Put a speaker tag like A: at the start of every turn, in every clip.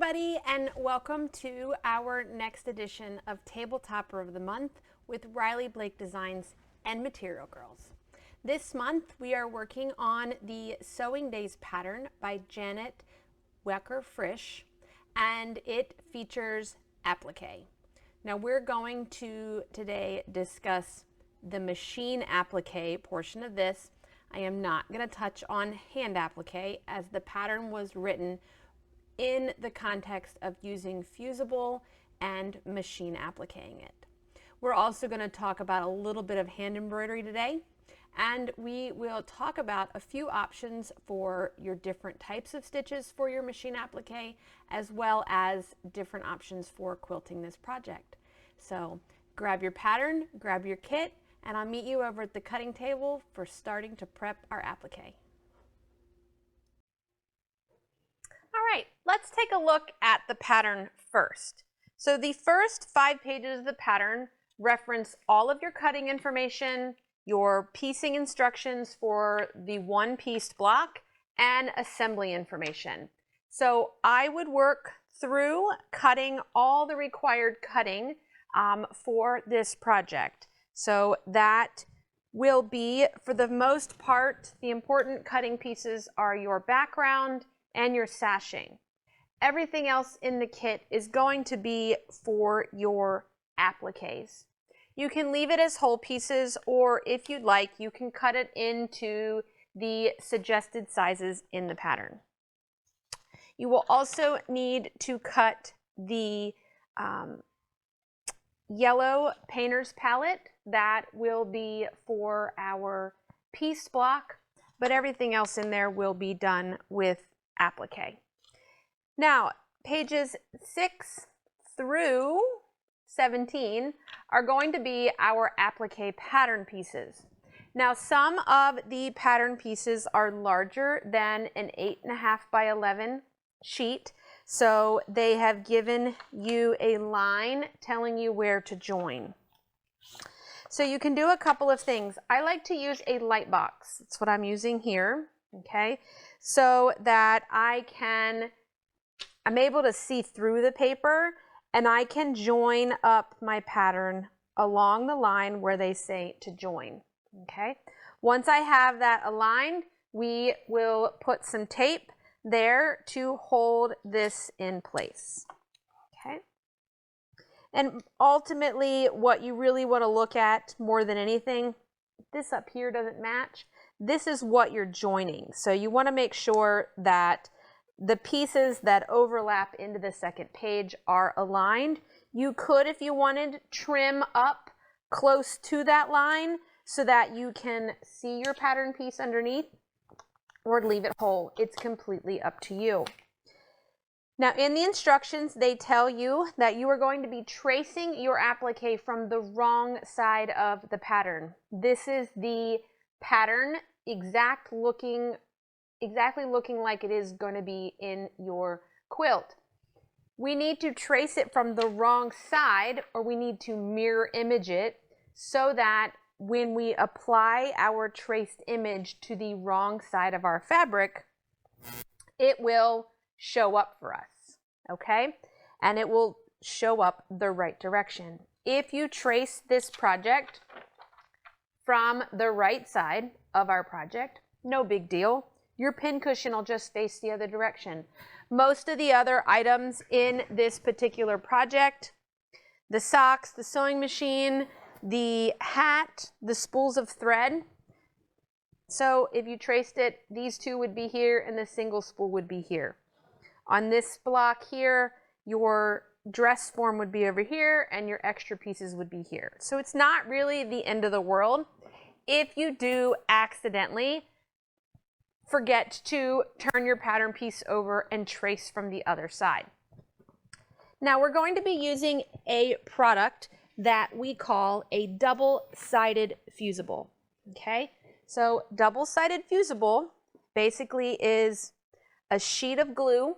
A: everybody, and welcome to our next edition of Tabletopper of the Month with Riley Blake Designs and Material Girls. This month we are working on the Sewing Days pattern by Janet Wecker-Frisch, and it features applique. Now we're going to today discuss the machine applique portion of this. I am not going to touch on hand applique as the pattern was written in the context of using Fusible and machine appliquing it. We're also going to talk about a little bit of hand embroidery today, and we will talk about a few options for your different types of stitches for your machine applique, as well as different options for quilting this project. So grab your pattern, grab your kit, and I'll meet you over at the cutting table for starting to prep our applique. All right, let's take a look at the pattern first. So the first 5 pages of the pattern reference all of your cutting information, your piecing instructions for the one-pieced block, and assembly information. So I would work through cutting all the required cutting for this project. So that will be, for the most part, the important cutting pieces are your background and your sashing. Everything else in the kit is going to be for your appliques. You can leave it as whole pieces, or if you'd like, you can cut it into the suggested sizes in the pattern. You will also need to cut the yellow painter's palette. That will be for our piece block, but everything else in there will be done with applique. Now, pages 6 through 17 are going to be our applique pattern pieces. Now, some of the pattern pieces are larger than an 8.5 by 11 sheet, so they have given you a line telling you where to join. So you can do a couple of things. I like to use a light box. That's what I'm using here, okay? So that I'm able to see through the paper, and I can join up my pattern along the line where they say to join, okay? Once I have that aligned, we will put some tape there to hold this in place, okay? And ultimately, what you really want to look at more than anything, this up here doesn't match. This is what you're joining. So you want to make sure that the pieces that overlap into the second page are aligned. You could, if you wanted, trim up close to that line so that you can see your pattern piece underneath, or leave it whole. It's completely up to you. Now, in the instructions, they tell you that you are going to be tracing your applique from the wrong side of the pattern. This is the pattern exactly looking like it is going to be in your quilt. We need to trace it from the wrong side, or we need to mirror image it so that when we apply our traced image to the wrong side of our fabric, it will show up for us, okay? And it will show up the right direction. If you trace this project from the right side of our project, no big deal. Your pin cushion will just face the other direction. Most of the other items in this particular project, the socks, the sewing machine, the hat, the spools of thread. So if you traced it, these two would be here and the single spool would be here. On this block here, your dress form would be over here and your extra pieces would be here. So it's not really the end of the world if you do accidentally forget to turn your pattern piece over and trace from the other side. Now we're going to be using a product that we call a double-sided fusible, okay? So double-sided fusible basically is a sheet of glue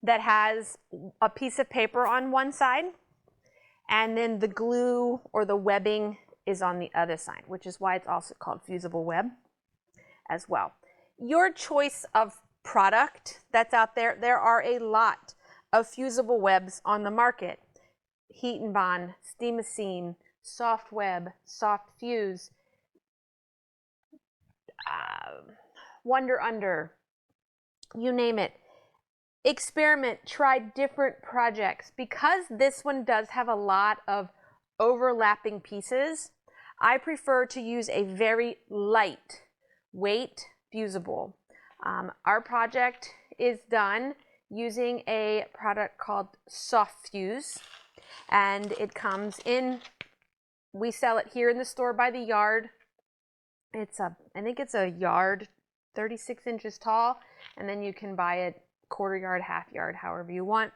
A: that has a piece of paper on one side, and then the glue or the webbing is on the other side, which is why it's also called fusible web as well. Your choice of product that's out there, there are a lot of fusible webs on the market. Heat and Bond, Steamacine, Soft Web, Soft Fuse, Wonder Under, you name it. Experiment, try different projects. Because this one does have a lot of overlapping pieces, I prefer to use a very light weight fusible. Our project is done using a product called Soft Fuse, and it comes in, we sell it here in the store by the yard. I think it's a yard, 36 inches tall, and then you can buy it quarter yard, half yard, however you want.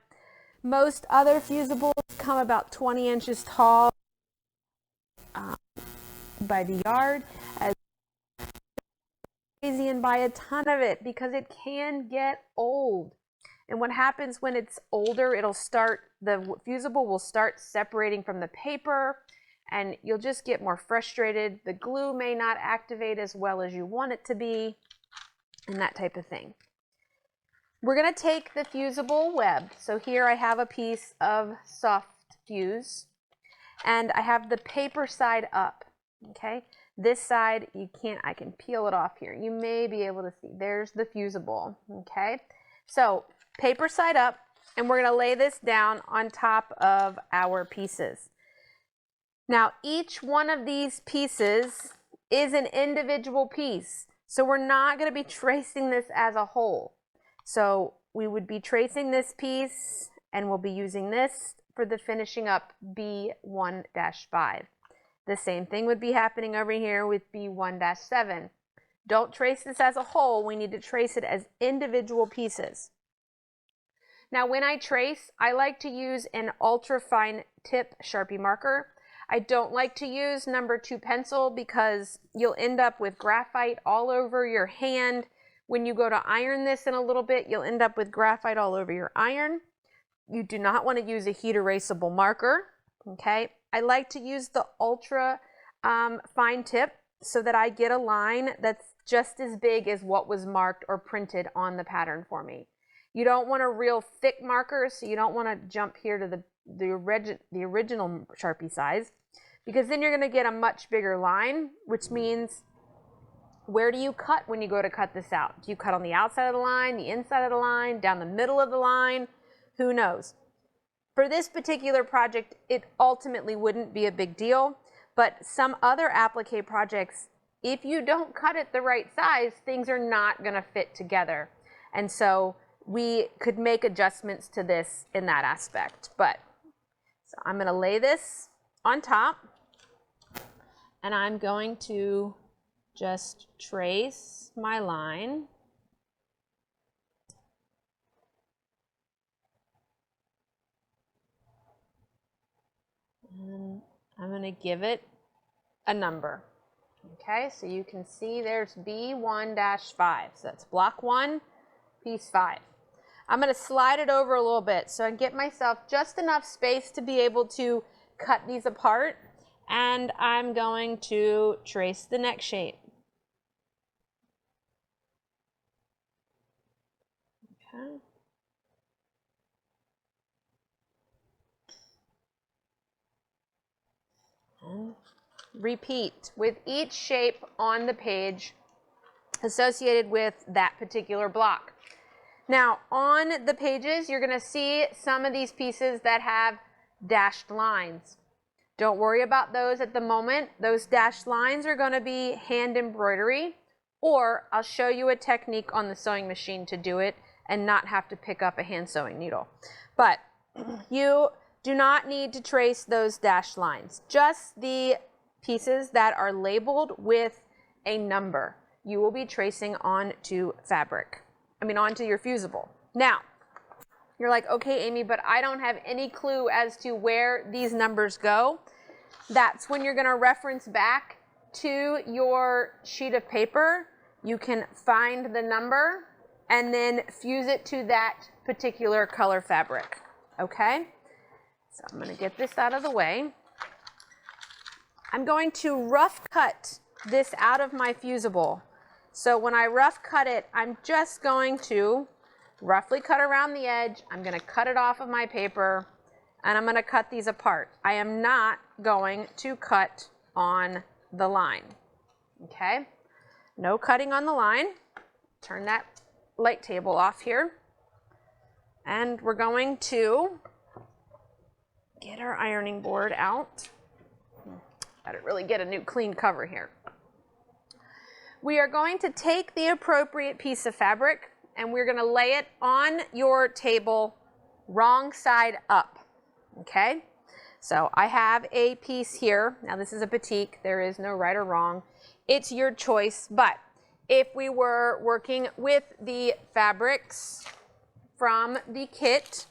A: Most other fusibles come about 20 inches tall by the yard. As crazy and buy a ton of it because it can get old. And what happens when it's older, the fusible will start separating from the paper, and you'll just get more frustrated. The glue may not activate as well as you want it to be, and that type of thing. We're going to take the fusible web. So here I have a piece of Soft Fuse, and I have the paper side up, okay? This side, I can peel it off here. You may be able to see, there's the fusible, okay? So paper side up, and we're going to lay this down on top of our pieces. Now, each one of these pieces is an individual piece, so we're not going to be tracing this as a whole. So we would be tracing this piece, and we'll be using this for the finishing up B1-5. The same thing would be happening over here with B1-7. Don't trace this as a whole. We need to trace it as individual pieces. Now, when I trace, I like to use an ultra fine tip Sharpie marker. I don't like to use number 2 pencil because you'll end up with graphite all over your hand. When you go to iron this in a little bit, you'll end up with graphite all over your iron. You do not want to use a heat erasable marker, okay? I like to use the ultra fine tip so that I get a line that's just as big as what was marked or printed on the pattern for me. You don't want a real thick marker, so you don't want to jump here to the original Sharpie size, because then you're going to get a much bigger line, which means where do you cut when you go to cut this out? Do you cut on the outside of the line, the inside of the line, down the middle of the line? Who knows? For this particular project, it ultimately wouldn't be a big deal, but some other applique projects, if you don't cut it the right size, things are not going to fit together. And so we could make adjustments to this in that aspect. But so I'm going to lay this on top, and I'm going to just trace my line. And I'm going to give it a number. Okay, so you can see there's B1-5. So that's block 1, piece 5. I'm going to slide it over a little bit so I can get myself just enough space to be able to cut these apart. And I'm going to trace the neck shape. Okay. And repeat with each shape on the page associated with that particular block. Now, on the pages, you're going to see some of these pieces that have dashed lines. Don't worry about those at the moment. Those dashed lines are going to be hand embroidery, or I'll show you a technique on the sewing machine to do it and not have to pick up a hand sewing needle. But you do not need to trace those dashed lines, just the pieces that are labeled with a number. You will be tracing onto onto your fusible. Now, you're like, okay, Amy, but I don't have any clue as to where these numbers go. That's when you're going to reference back to your sheet of paper. You can find the number and then fuse it to that particular color fabric. Okay? So I'm going to get this out of the way. I'm going to rough cut this out of my fusible. So when I rough cut it, I'm just going to roughly cut around the edge. I'm going to cut it off of my paper, and I'm going to cut these apart. I am not going to cut on the line, okay? No cutting on the line. Turn that light table off here. And we're going to get our ironing board out. Better really get a new clean cover here. We are going to take the appropriate piece of fabric and we're going to lay it on your table wrong side up, okay? So I have a piece here. Now this is a batik. There is no right or wrong. It's your choice, but if we were working with the fabrics from the kit,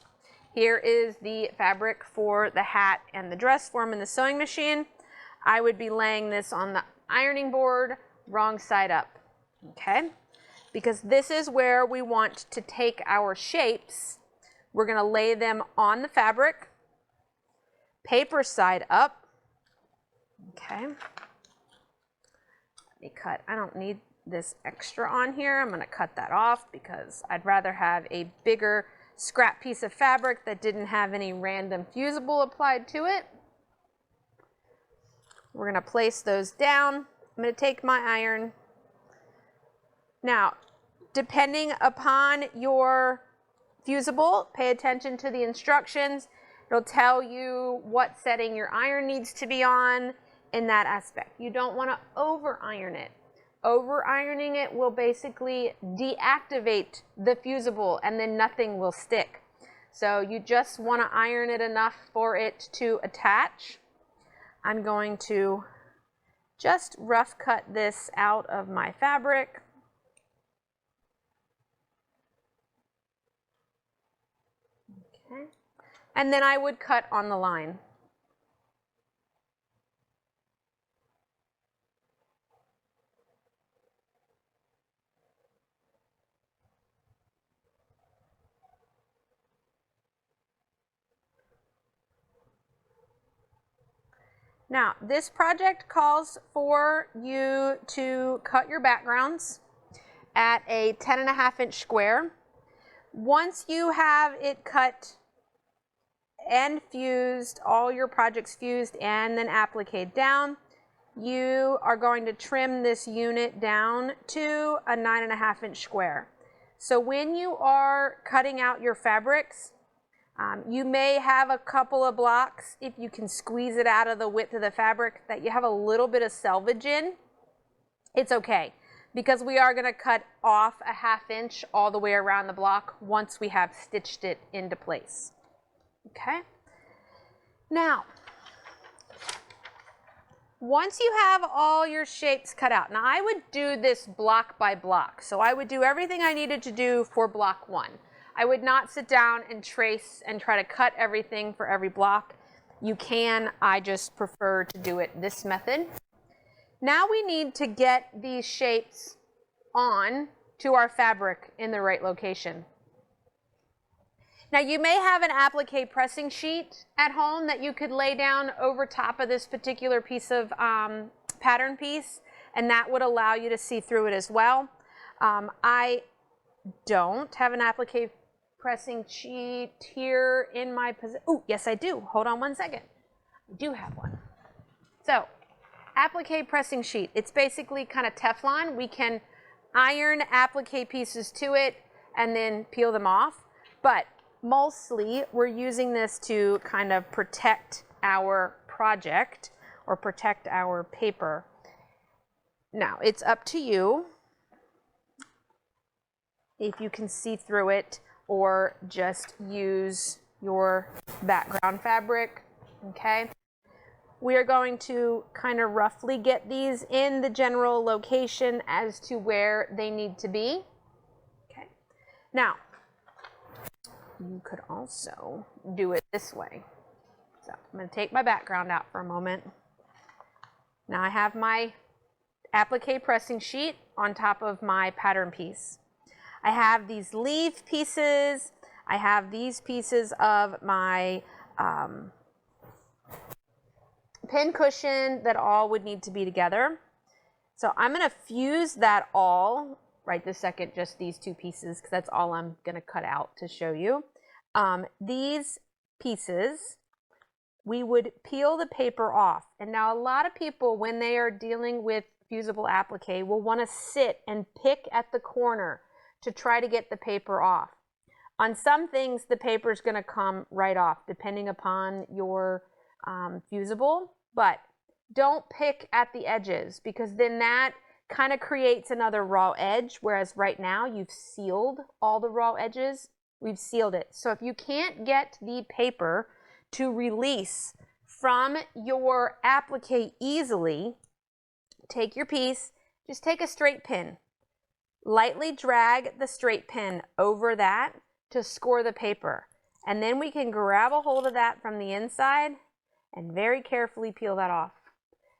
A: here is the fabric for the hat and the dress form in the sewing machine. I would be laying this on the ironing board wrong side up, okay? Because this is where we want to take our shapes. We're going to lay them on the fabric, paper side up, okay? Let me cut, I don't need this extra on here. I'm going to cut that off because I'd rather have a bigger scrap piece of fabric that didn't have any random fusible applied to it. We're going to place those down. I'm going to take my iron. Now, depending upon your fusible, pay attention to the instructions. It'll tell you what setting your iron needs to be on in that aspect. You don't want to over iron it. Over ironing it will basically deactivate the fusible and then nothing will stick. So you just want to iron it enough for it to attach. I'm going to just rough cut this out of my fabric. Okay. And then I would cut on the line. Now, this project calls for you to cut your backgrounds at a 10.5-inch square. Once you have it cut and fused, all your projects fused and then appliqued down, you are going to trim this unit down to a 9.5-inch square. So when you are cutting out your fabrics, you may have a couple of blocks, if you can squeeze it out of the width of the fabric, that you have a little bit of selvage in. It's okay, because we are going to cut off a 1/2 inch all the way around the block once we have stitched it into place. Okay? Now, once you have all your shapes cut out, now I would do this block by block. So I would do everything I needed to do for block 1. I would not sit down and trace and try to cut everything for every block. You can, I just prefer to do it this method. Now we need to get these shapes on to our fabric in the right location. Now you may have an applique pressing sheet at home that you could lay down over top of this particular piece of pattern piece, and that would allow you to see through it as well. I don't have an applique pressing sheet here in my possession. Oh, yes I do. Hold on one second. I do have one. So, applique pressing sheet. It's basically kind of Teflon. We can iron applique pieces to it and then peel them off. But mostly we're using this to kind of protect our project or protect our paper. Now, it's up to you if you can see through it or just use your background fabric, okay? We are going to kind of roughly get these in the general location as to where they need to be, okay? Now, you could also do it this way. So I'm going to take my background out for a moment. Now I have my applique pressing sheet on top of my pattern piece. I have these leaf pieces. I have these pieces of my pin cushion that all would need to be together. So I'm going to fuse that all right this second just these two pieces because that's all I'm going to cut out to show you. These pieces, we would peel the paper off. And now a lot of people, when they are dealing with fusible applique, will want to sit and pick at the corner to try to get the paper off. On some things, the paper is going to come right off, depending upon your fusible, but don't pick at the edges because then that kind of creates another raw edge, whereas right now you've sealed all the raw edges. We've sealed it. So if you can't get the paper to release from your applique easily, take your piece, just take a straight pin. Lightly drag the straight pin over that to score the paper. And then we can grab a hold of that from the inside and very carefully peel that off.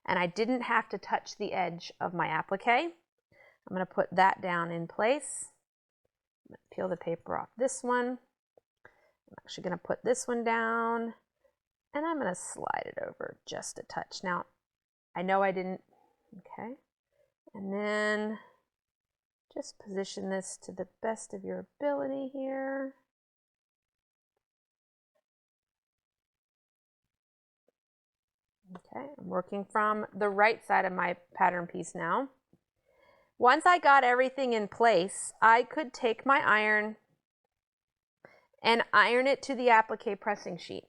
A: And I didn't have to touch the edge of my applique. I'm going to put that down in place. I'm going to peel the paper off this one. I'm actually going to put this one down and I'm going to slide it over just a touch. Now, I know I didn't, okay. And then just position this to the best of your ability here. Okay, I'm working from the right side of my pattern piece now. Once I got everything in place, I could take my iron and iron it to the applique pressing sheet.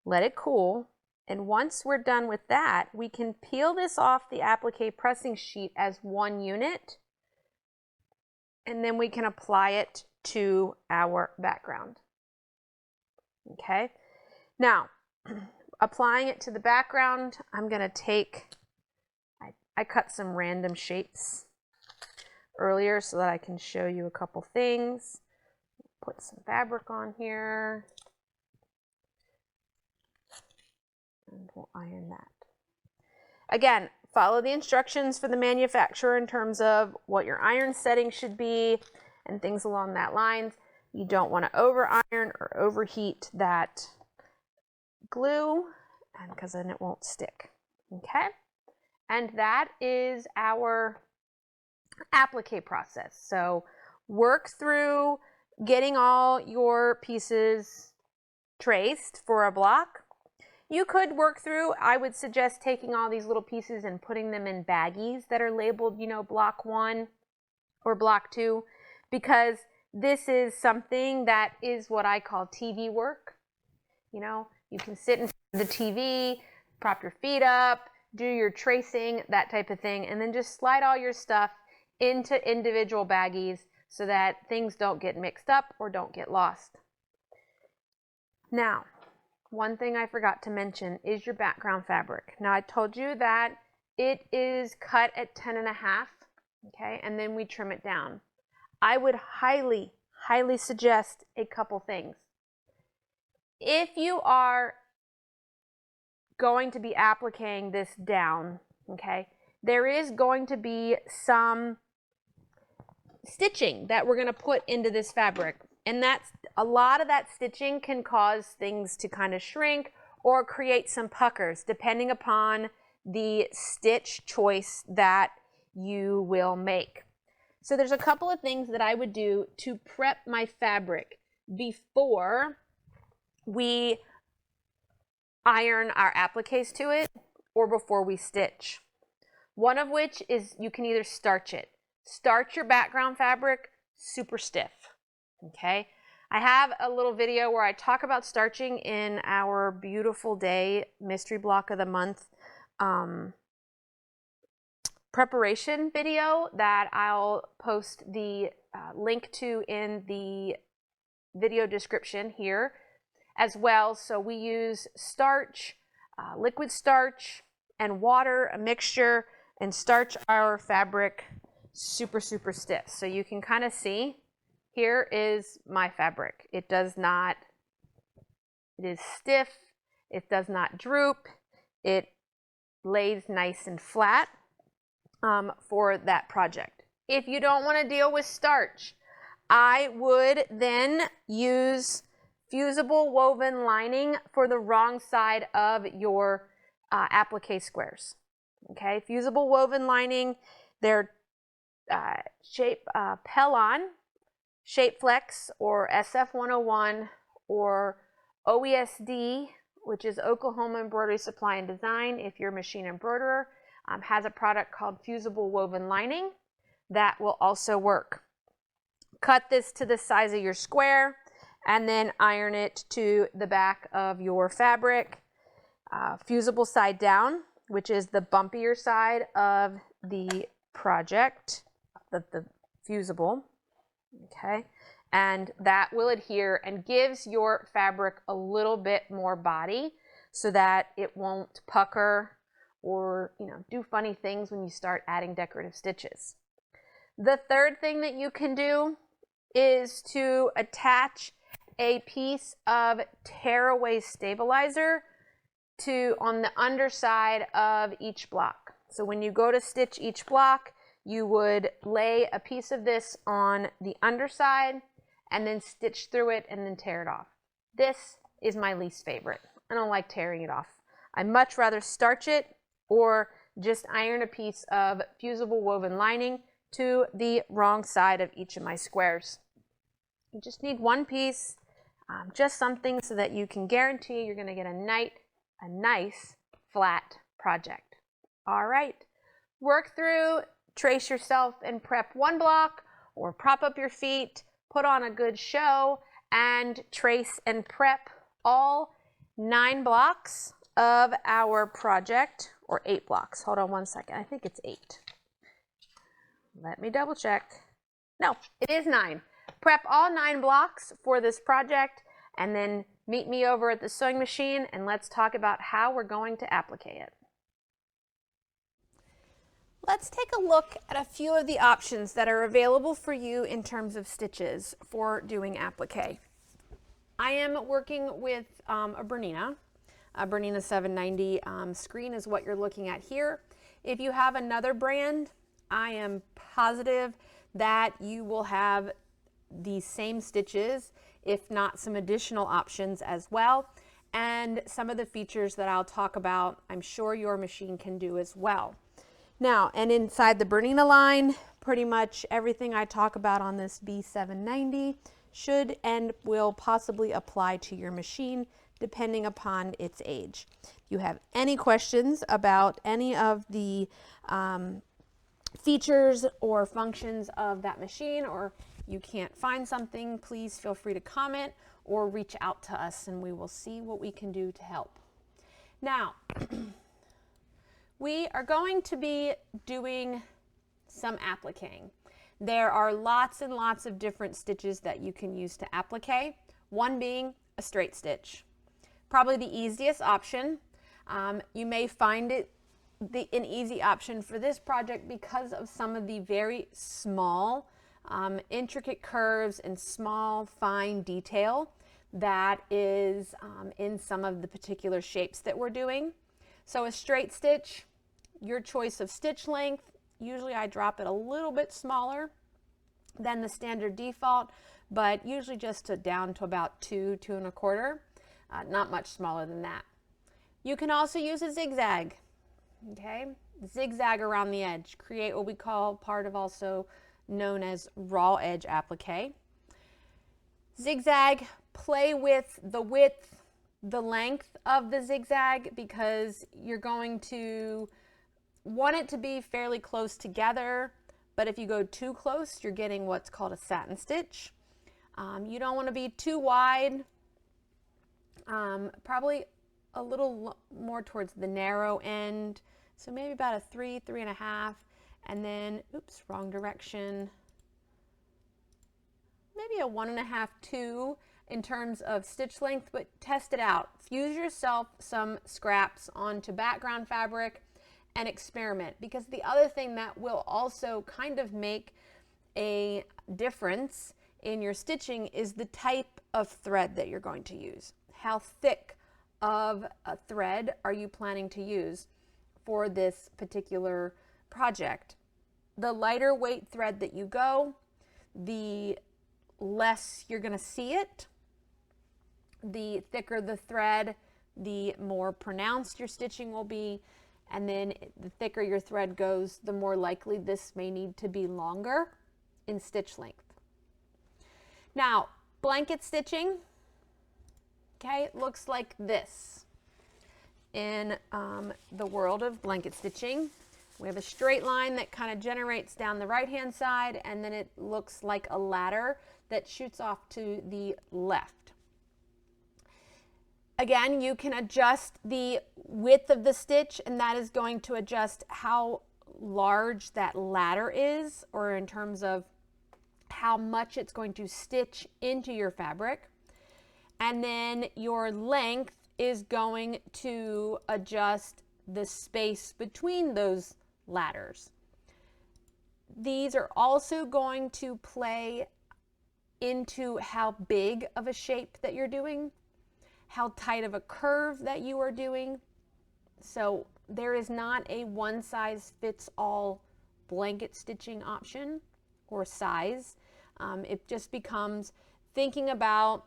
A: Let it cool. And once we're done with that, we can peel this off the applique pressing sheet as one unit, and then we can apply it to our background. Okay, now applying it to the background, I'm going to take, I cut some random shapes earlier so that I can show you a couple things. Put some fabric on here. And we'll iron that. Again, follow the instructions for the manufacturer in terms of what your iron setting should be and things along that lines. You don't want to over iron or overheat that glue, and because then it won't stick. Okay, and that is our applique process. So work through getting all your pieces traced for a block. You could work through, I would suggest taking all these little pieces and putting them in baggies that are labeled, you know, block 1 or block 2, because this is something that is what I call TV work. You know, you can sit in front of the TV, prop your feet up, do your tracing, that type of thing, and then just slide all your stuff into individual baggies so that things don't get mixed up or don't get lost. Now, one thing I forgot to mention is your background fabric. Now I told you that it is cut at 10.5, okay, and then we trim it down. I would highly, highly suggest a couple things. If you are going to be appliquing this down, okay, there is going to be some stitching that we're going to put into this fabric. And that's a lot of that stitching can cause things to kind of shrink or create some puckers depending upon the stitch choice that you will make. So there's a couple of things that I would do to prep my fabric before we iron our appliques to it or before we stitch. One of which is you can either starch it. Starch your background fabric super stiff. Okay, I have a little video where I talk about starching in our Beautiful Day Mystery Block of the Month preparation video that I'll post the link to in the video description here as well. So we use starch, liquid starch, and water, a mixture, and starch our fabric super, super stiff. So you can kind of see. Here is my fabric. It is stiff, it does not droop, it lays nice and flat for that project. If you don't want to deal with starch, I would then use fusible woven lining for the wrong side of your applique squares. Okay, fusible woven lining, they're Pellon, Shape Flex, or SF101, or OESD, which is Oklahoma Embroidery Supply and Design, if you're a machine embroiderer, has a product called Fusible Woven Lining that will also work. Cut this to the size of your square and then iron it to the back of your fabric. Fusible side down, which is the bumpier side of the project, the fusible, okay? And that will adhere and gives your fabric a little bit more body so that it won't pucker or, do funny things when you start adding decorative stitches. The third thing that you can do is to attach a piece of tearaway stabilizer on the underside of each block. So when you go to stitch each block, you would lay a piece of this on the underside and then stitch through it and then tear it off. This is my least favorite. I don't like tearing it off. I much rather starch it or just iron a piece of fusible woven lining to the wrong side of each of my squares. You just need one piece, just something so that you can guarantee you're going to get a nice flat project. All right, work through, trace yourself and prep one block, or prop up your feet, put on a good show, and trace and prep all 9 blocks of our project, or 8 blocks. Hold on one second, I think it's 8. Let me double check. No, it is 9. Prep all 9 blocks for this project, and then meet me over at the sewing machine and let's talk about how we're going to applique it. Let's take a look at a few of the options that are available for you in terms of stitches for doing applique. I am working with a Bernina 790 screen is what you're looking at here. If you have another brand, I am positive that you will have the same stitches, if not some additional options as well. And some of the features that I'll talk about, I'm sure your machine can do as well. Now, and inside the Bernina line, pretty much everything I talk about on this B790 should and will possibly apply to your machine depending upon its age. If you have any questions about any of the features or functions of that machine, or you can't find something, please feel free to comment or reach out to us and we will see what we can do to help. Now, we are going to be doing some appliquing. There are lots and lots of different stitches that you can use to applique, one being a straight stitch. Probably the easiest option. You may find it an easy option for this project because of some of the very small, intricate curves and small, fine detail that is in some of the particular shapes that we're doing. So a straight stitch, your choice of stitch length, usually I drop it a little bit smaller than the standard default, but usually just down to about 2, 2 1/4, not much smaller than that. You can also use a zigzag, okay? Zigzag around the edge, create what we call part of also known as raw edge applique. Zigzag, play with the width, the length of the zigzag because you're going to want it to be fairly close together, but if you go too close, you're getting what's called a satin stitch. You don't want to be too wide, probably a little more towards the narrow end, so maybe about a 3, 3 1/2, and then, oops, wrong direction, maybe a 1 1/2, 2 in terms of stitch length, but test it out. Fuse yourself some scraps onto background fabric and experiment, because the other thing that will also kind of make a difference in your stitching is the type of thread that you're going to use. How thick of a thread are you planning to use for this particular project? The lighter weight thread that you go, the less you're going to see it. The thicker the thread, the more pronounced your stitching will be, and then the thicker your thread goes, the more likely this may need to be longer in stitch length. Now, blanket stitching, okay, looks like this. In the world of blanket stitching, we have a straight line that kind of generates down the right-hand side, and then it looks like a ladder that shoots off to the left. Again, you can adjust the width of the stitch, and that is going to adjust how large that ladder is, or in terms of how much it's going to stitch into your fabric. And then your length is going to adjust the space between those ladders. These are also going to play into how big of a shape that you're doing, how tight of a curve that you are doing. So there is not a one size fits all blanket stitching option or size. It just becomes thinking about,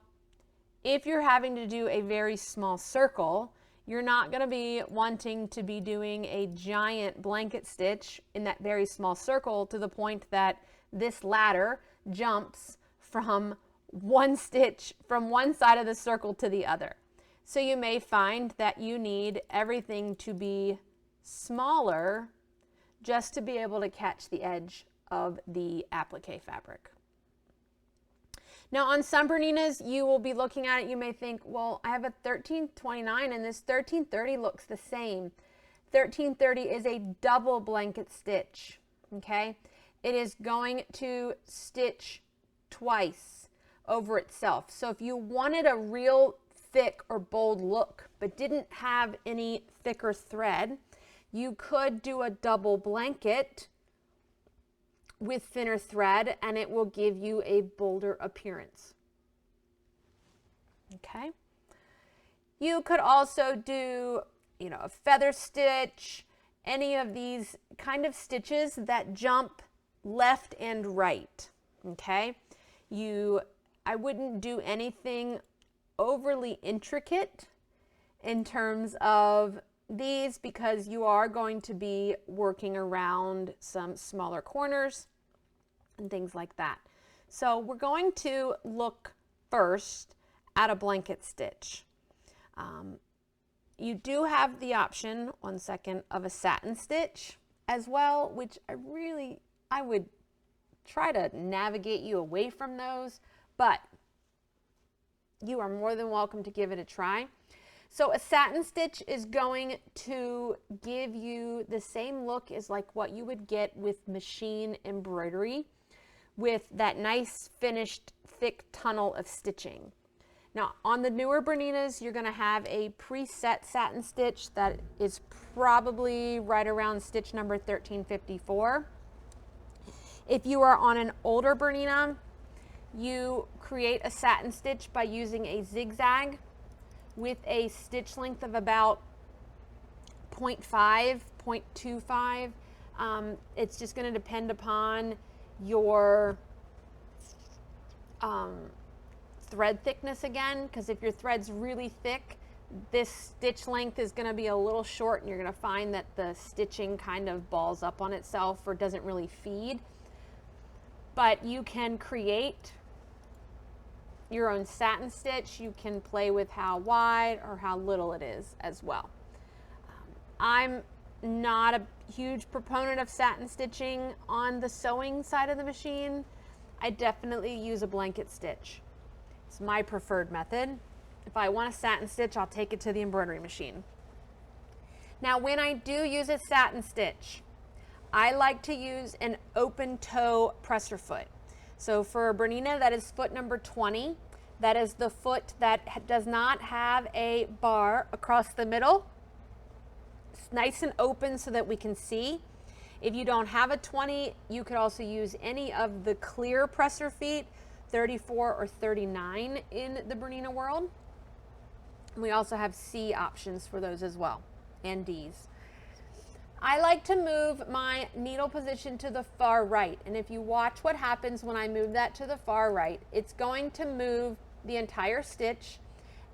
A: if you're having to do a very small circle, you're not going to be wanting to be doing a giant blanket stitch in that very small circle to the point that this ladder jumps from one stitch from one side of the circle to the other. So you may find that you need everything to be smaller just to be able to catch the edge of the applique fabric. Now on some Berninas, you will be looking at it, you may think, well, I have a 1329 and this 1330 looks the same. 1330 is a double blanket stitch, okay? It is going to stitch twice over itself. So if you wanted a real thick or bold look but didn't have any thicker thread, you could do a double blanket with thinner thread and it will give you a bolder appearance. Okay. You could also do, you know, a feather stitch, any of these kind of stitches that jump left and right. Okay. I wouldn't do anything overly intricate in terms of these because you are going to be working around some smaller corners and things like that. So we're going to look first at a blanket stitch. You do have the option, one second, of a satin stitch as well, which I would try to navigate you away from those, but you are more than welcome to give it a try. So a satin stitch is going to give you the same look as like what you would get with machine embroidery, with that nice finished thick tunnel of stitching. Now on the newer Berninas, you're going to have a preset satin stitch that is probably right around stitch number 1354. If you are on an older Bernina, you create a satin stitch by using a zigzag with a stitch length of about 0.5, 0.25. It's just going to depend upon your thread thickness again, because if your thread's really thick, this stitch length is going to be a little short and you're going to find that the stitching kind of balls up on itself or doesn't really feed. But you can create your own satin stitch. You can play with how wide or how little it is as well. I'm not a huge proponent of satin stitching on the sewing side of the machine. I definitely use a blanket stitch. It's my preferred method. If I want a satin stitch, I'll take it to the embroidery machine. Now when I do use a satin stitch, I like to use an open toe presser foot. So for a Bernina, that is foot number 20. That is the foot that does not have a bar across the middle. It's nice and open so that we can see. If you don't have a 20, you could also use any of the clear presser feet, 34 or 39 in the Bernina world. We also have C options for those as well, and D's. I like to move my needle position to the far right, and if you watch what happens when I move that to the far right, it's going to move the entire stitch,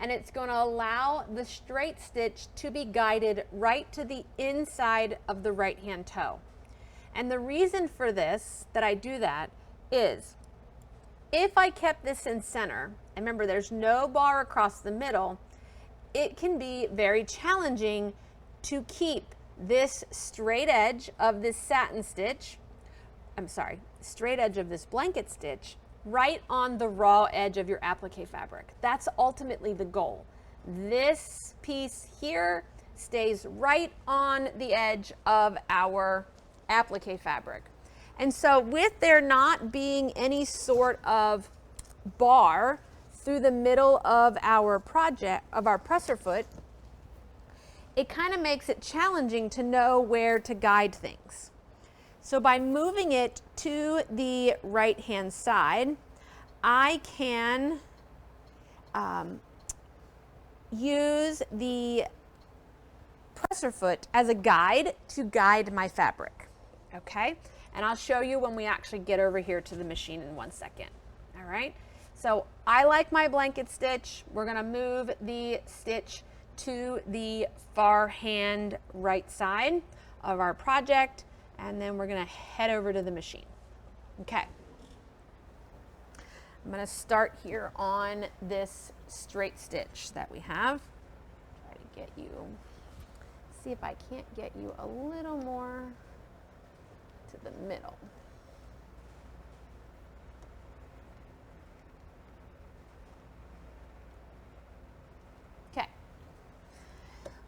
A: and it's going to allow the straight stitch to be guided right to the inside of the right hand toe. And the reason for this, that I do that, is if I kept this in center, and remember there's no bar across the middle, it can be very challenging to keep this straight edge of this satin stitch, straight edge of this blanket stitch right on the raw edge of your applique fabric. That's ultimately the goal. This piece here stays right on the edge of our applique fabric. And so with there not being any sort of bar through the middle of our presser foot, it kind of makes it challenging to know where to guide things. So by moving it to the right hand side, I can use the presser foot as a guide to guide my fabric. Okay, and I'll show you when we actually get over here to the machine in 1 second. All right, so I like my blanket stitch. We're going to move the stitch to the far hand right side of our project, and then we're going to head over to the machine. Okay, I'm going to start here on this straight stitch that we have. Try to get you, see if I can't get you a little more to the middle. Okay.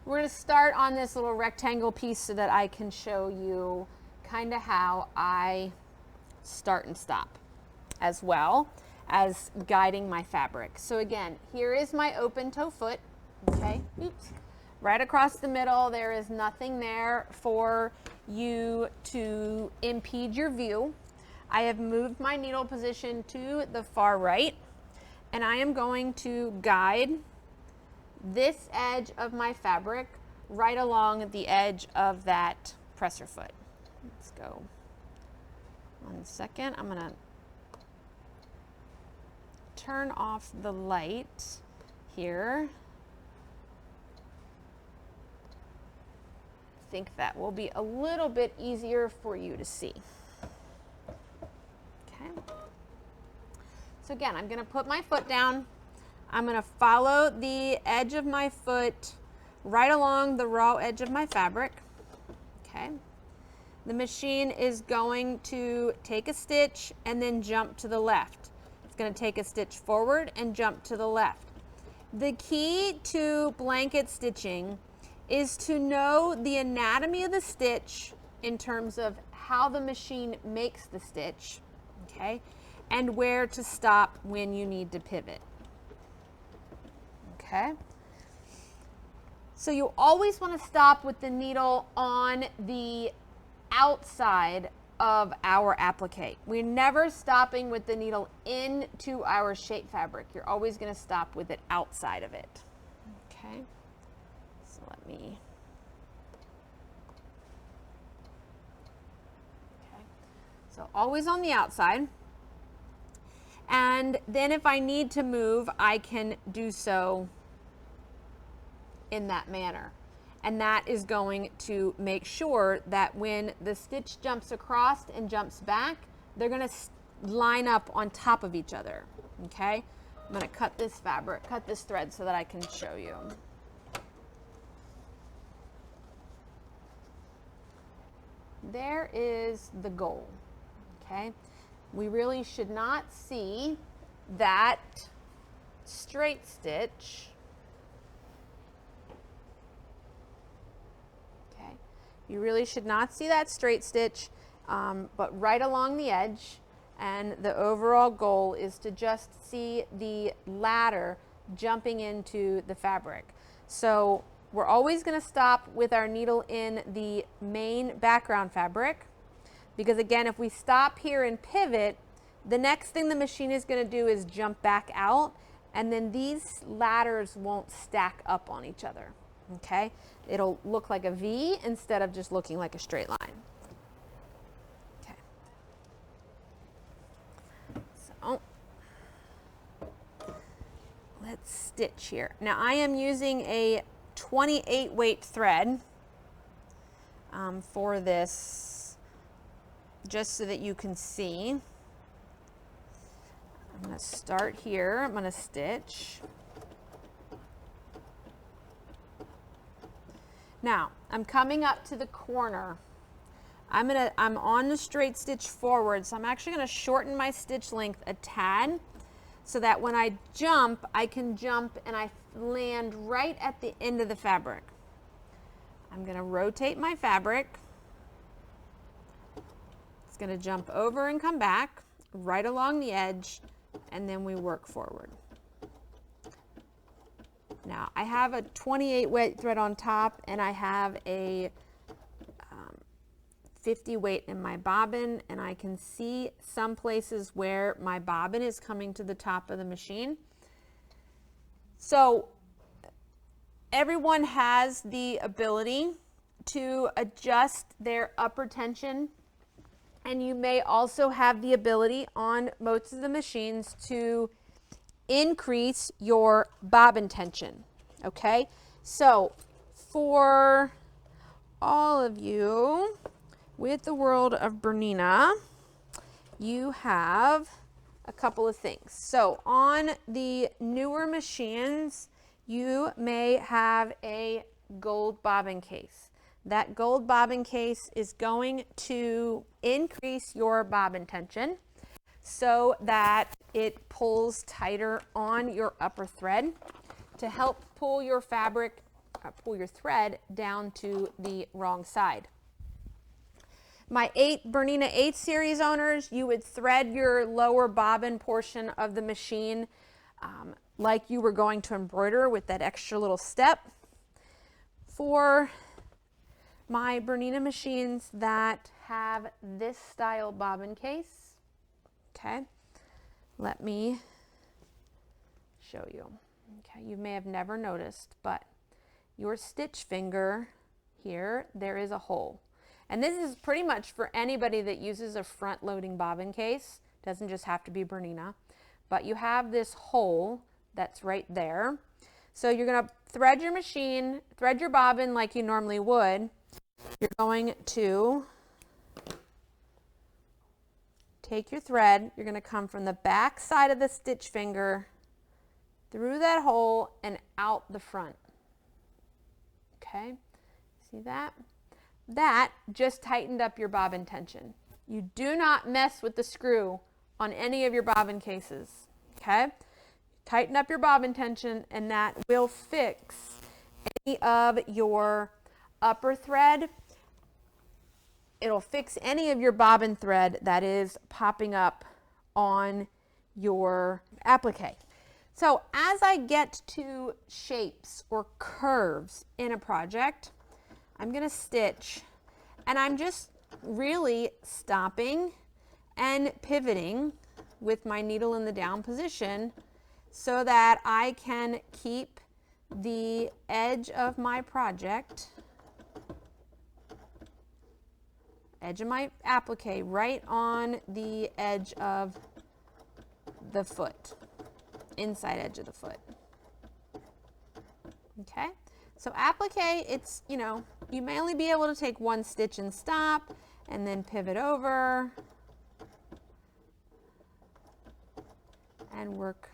A: We're going to start on this little rectangle piece so that I can show you kind of how I start and stop, as well as guiding my fabric. So again, here is my open toe foot. Okay, oops. Right across the middle, there is nothing there for you to impede your view. I have moved my needle position to the far right, and I am going to guide this edge of my fabric right along the edge of that presser foot. Let's go 1 second. I'm gonna turn off the light here. I think that will be a little bit easier for you to see. Okay. So again, I'm going to put my foot down. I'm going to follow the edge of my foot right along the raw edge of my fabric. Okay. The machine is going to take a stitch and then jump to the left. It's going to take a stitch forward and jump to the left. The key to blanket stitching is to know the anatomy of the stitch in terms of how the machine makes the stitch, okay, and where to stop when you need to pivot. Okay, so you always want to stop with the needle on the outside of our applique. We're never stopping with the needle into our shape fabric. You're always going to stop with it outside of it. Okay. So let me, okay, so always on the outside, and then if I need to move, I can do so in that manner, and that is going to make sure that when the stitch jumps across and jumps back, they're going to line up on top of each other. Okay, I'm going to cut this thread so that I can show you. There is the goal, okay? We really should not see that straight stitch, okay? You really should not see that straight stitch, but right along the edge, and the overall goal is to just see the ladder jumping into the fabric. So we're always going to stop with our needle in the main background fabric, because again, if we stop here and pivot, the next thing the machine is going to do is jump back out, and then these ladders won't stack up on each other. Okay, it'll look like a V instead of just looking like a straight line. Okay, so let's stitch here. Now I am using a 28 weight thread for this, just so that you can see. I'm going to start here. I'm going to stitch. Now I'm coming up to the corner. I'm on the straight stitch forward, so I'm actually going to shorten my stitch length a tad so that when I jump, I can jump and I land right at the end of the fabric. I'm going to rotate my fabric. It's going to jump over and come back right along the edge, and then we work forward. Now I have a 28 weight thread on top, and I have a 50 weight in my bobbin, and I can see some places where my bobbin is coming to the top of the machine. So everyone has the ability to adjust their upper tension, and you may also have the ability on most of the machines to increase your bobbin tension. Okay, so for all of you with the world of Bernina, you have a couple of things. So on the newer machines, you may have a gold bobbin case. That gold bobbin case is going to increase your bobbin tension so that it pulls tighter on your upper thread to help pull your fabric, pull your thread down to the wrong side. My Bernina 8 series owners, you would thread your lower bobbin portion of the machine like you were going to embroider with that extra little step. For my Bernina machines that have this style bobbin case, okay, let me show you. Okay, you may have never noticed, but your stitch finger here, there is a hole. And this is pretty much for anybody that uses a front loading bobbin case. It doesn't just have to be Bernina, but you have this hole that's right there. So you're going to thread your machine, thread your bobbin like you normally would. You're going to take your thread, you're going to come from the back side of the stitch finger through that hole and out the front. Okay, see that? That just tightened up your bobbin tension. You do not mess with the screw on any of your bobbin cases, okay? Tighten up your bobbin tension, and that will fix any of your upper thread. It'll fix any of your bobbin thread that is popping up on your applique. So as I get to shapes or curves in a project, I'm going to stitch, and I'm just really stopping and pivoting with my needle in the down position so that I can keep the edge of my project, edge of my applique, right on the edge of the foot, inside edge of the foot. Okay, so applique, it's, you know, you may only be able to take one stitch and stop, and then pivot over and work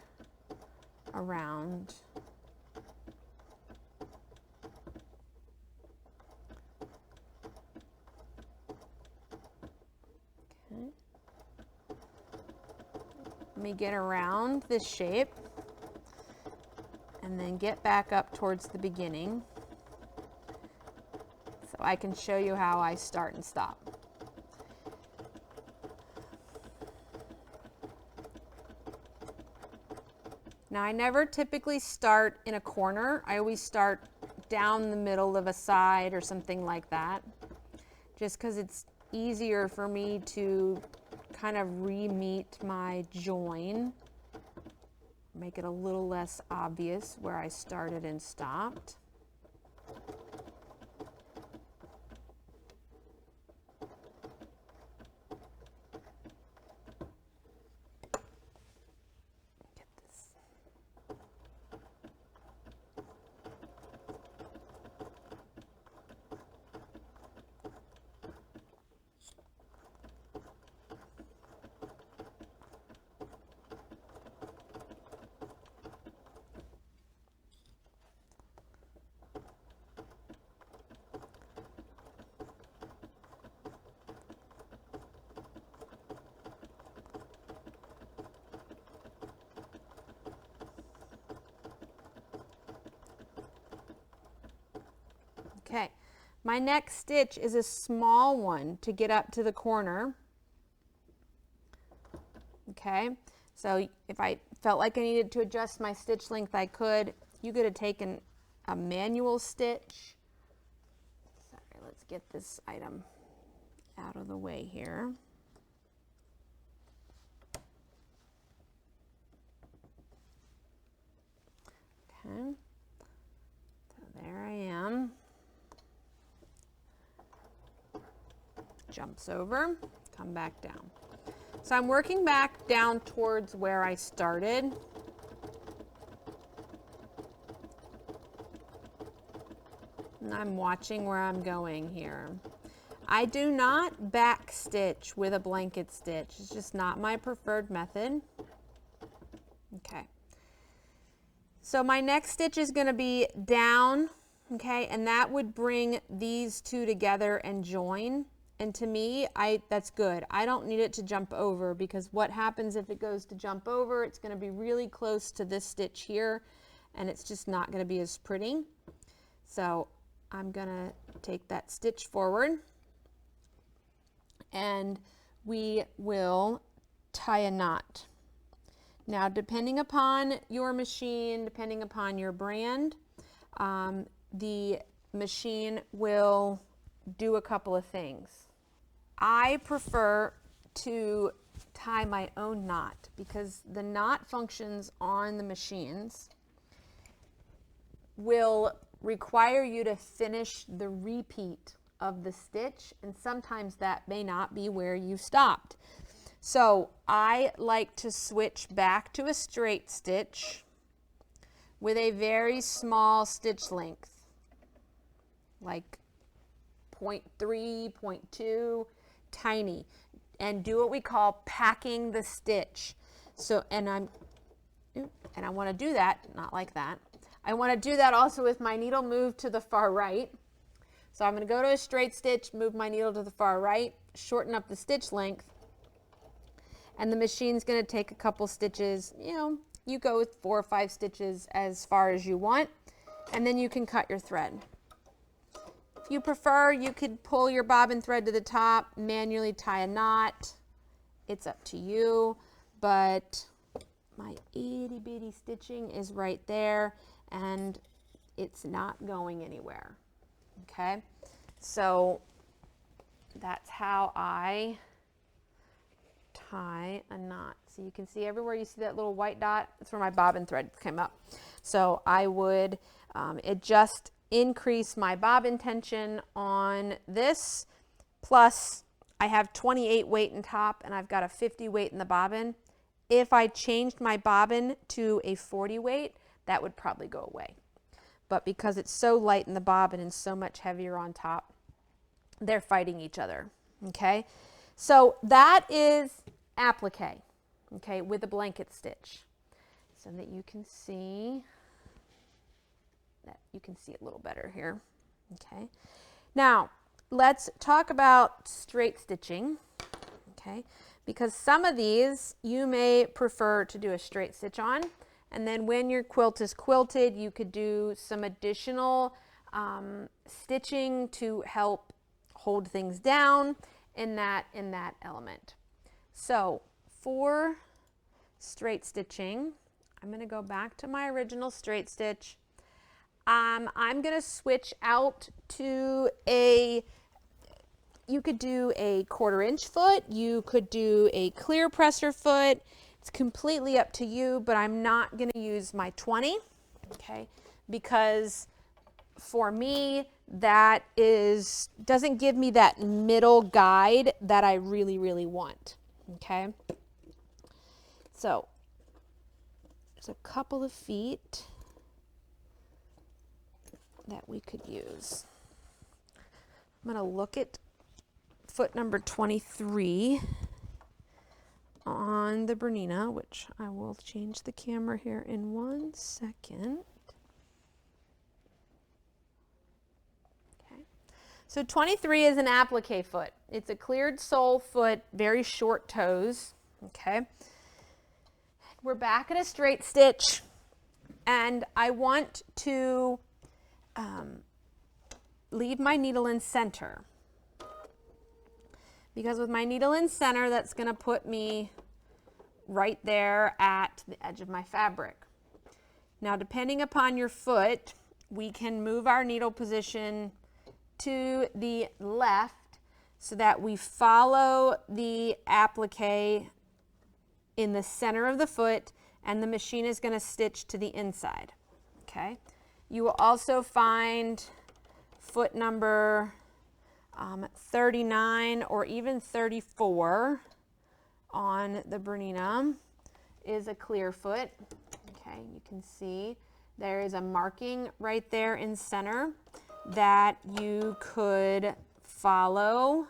A: around. Okay. Let me get around this shape and then get back up towards the beginning so I can show you how I start and stop. Now I never typically start in a corner. I always start down the middle of a side or something like that, just because it's easier for me to kind of re-meet my join, make it a little less obvious where I started and stopped. Get this. Okay, my next stitch is a small one to get up to the corner. Okay, so if I felt like I needed to adjust my stitch length, I could. You could have taken a manual stitch. Sorry, let's get this item out of the way here. Okay, so there I am. Jumps over, come back down. So I'm working back down towards where I started. And I'm watching where I'm going here. I do not back stitch with a blanket stitch. It's just not my preferred method. Okay. So my next stitch is going to be down, okay, and that would bring these two together and join. And to me, that's good. I don't need it to jump over, because what happens if it goes to jump over, it's going to be really close to this stitch here, and it's just not going to be as pretty. So I'm going to take that stitch forward, and we will tie a knot. Now, depending upon your machine, depending upon your brand, the machine will do a couple of things. I prefer to tie my own knot, because the knot functions on the machines will require you to finish the repeat of the stitch, and sometimes that may not be where you stopped. So I like to switch back to a straight stitch with a very small stitch length, like 0.3, 0.2, tiny, and do what we call packing the stitch. So, and I want to do that, not like that. I want to do that also with my needle moved to the far right. So I'm going to go to a straight stitch, move my needle to the far right, shorten up the stitch length, and the machine's going to take a couple stitches. You know, you go with 4 or 5 stitches as far as you want, and then you can cut your thread. If you prefer, you could pull your bobbin thread to the top, manually tie a knot. It's up to you, but my itty bitty stitching is right there, and it's not going anywhere. Okay, so that's how I tie a knot. So you can see everywhere you see that little white dot, that's where my bobbin thread came up. So I would just increase my bobbin tension on this, plus I have 28 weight in top and I've got a 50 weight in the bobbin. If I changed my bobbin to a 40 weight, that would probably go away. But because it's so light in the bobbin and so much heavier on top, they're fighting each other. Okay, so that is applique, okay, with a blanket stitch, so that you can see a little better here. Okay, now let's talk about straight stitching. Okay, because some of these you may prefer to do a straight stitch on, and then when your quilt is quilted, you could do some additional stitching to help hold things down in that element. So for straight stitching, I'm going to go back to my original straight stitch. I'm going to switch out to you could do a 1/4 inch foot, you could do a clear presser foot. It's completely up to you, but I'm not going to use my 20, okay, because for me, that doesn't give me that middle guide that I really, really want. Okay, so there's a couple of feet that we could use. I'm going to look at foot number 23 on the Bernina, which I will change the camera here in 1 second. So 23 is an applique foot. It's a cleared sole foot, very short toes, okay? We're back at a straight stitch, and I want to leave my needle in center. Because with my needle in center, that's going to put me right there at the edge of my fabric. Now, depending upon your foot, we can move our needle position to the left so that we follow the applique in the center of the foot, and the machine is going to stitch to the inside. Okay. You will also find foot number 39 or even 34 on the Bernina is a clear foot. Okay, you can see there is a marking right there in center that you could follow